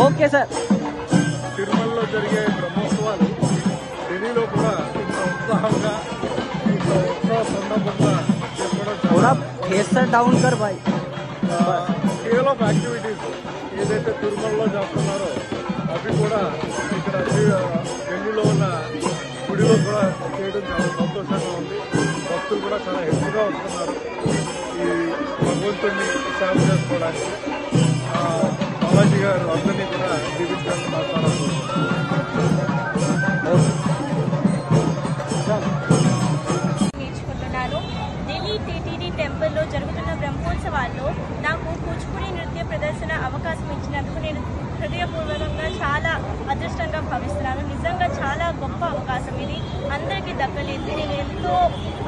Okay sir. తిరుమలలో జరిగే బ్రహ్మోత్సవాలు ఢిల్లీలో కూడా ఇంత ఉత్సాహంగా ఇంత ఉత్సాహ సందర్భంగా చెప్పడం చాలా డౌన్ కర్ బాయ్. స్కేల్ ఆఫ్ యాక్టివిటీస్ ఏదైతే తిరుమలలో చేస్తున్నారో అవి కూడా ఇక్కడ ఢిల్లీలో ఉన్న గుడిలో కూడా చేయడం చాలా సంతోషంగా ఉంది. భక్తులు కూడా చాలా ఎక్కువగా వస్తున్నారు ఈ భగవంతుడిని సేవ చేసుకోవడానికి. బాలాజీ గారు అందరినీ కూడా దీవించాలని మాట్లాడుతున్నారు. నేర్చుకుంటున్నాను. ఢిల్లీ టీటీడీ టెంపుల్లో జరుగుతున్న బ్రహ్మోత్సవాల్లో నాకు కూచిపూడి నృత్య ప్రదర్శన అవకాశం ఇచ్చినందుకు నేను హృదయపూర్వకంగా చాలా అదృష్టంగా భావిస్తున్నాను. నిజంగా చాలా గొప్ప అవకాశం ఇది, అందరికీ దక్కలేదు. నేను ఎంతో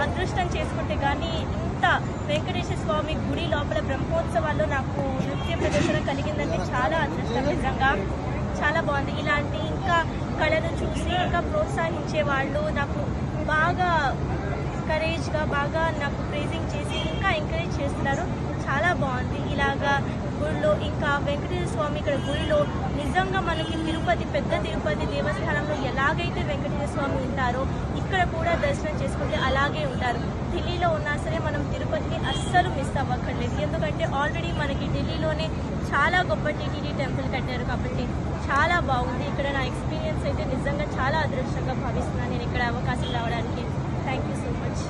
అదృష్టం చేసుకుంటే కానీ ఇంత వెంకటేశ్వర స్వామి గుడి లోపల బ్రహ్మోత్సవాల్లో నాకు నృత్య ప్రదర్శన కలిగిందంటే చాలా అదృష్టం. నిజంగా చాలా బాగుంది. ఇలాంటి ఇంకా కళను చూసి ఇంకా ప్రోత్సహించే వాళ్ళు నాకు బాగా కరేజ్గా బాగా నాకు ప్రైజింగ్ చేసి ఇంకా ఎంకరేజ్ చేస్తున్నారు. చాలా బాగుంది. ఇలాగా గుడిలో ఇంకా వెంకటేశ్వర స్వామి ఇక్కడ గుడిలో నిజంగా మనకి తిరుపతి పెద్ద తిరుపతి దేవస్థానంలో ఎలాగైతే వెంకటేశ్వర స్వామి ఉంటారో ఇక్కడ కూడా దర్శనం చేసుకుంటే అలాగే ఉంటారు. ఢిల్లీలో ఉన్నా సరే మనం తిరుపతిని అస్సలు మిస్ అవ్వక్కర్లేదు. ఎందుకంటే ఆల్రెడీ మనకి ఢిల్లీలోనే చాలా గొప్ప టీటీడీ టెంపుల్ కట్టారు కాబట్టి చాలా బాగుంది. ఇక్కడ నా ఎక్స్పీరియన్స్ అయితే నిజంగా చాలా అదృష్టంగా భావిస్తున్నాను నేను ఇక్కడ అవకాశం రావడానికి. Thank you so much.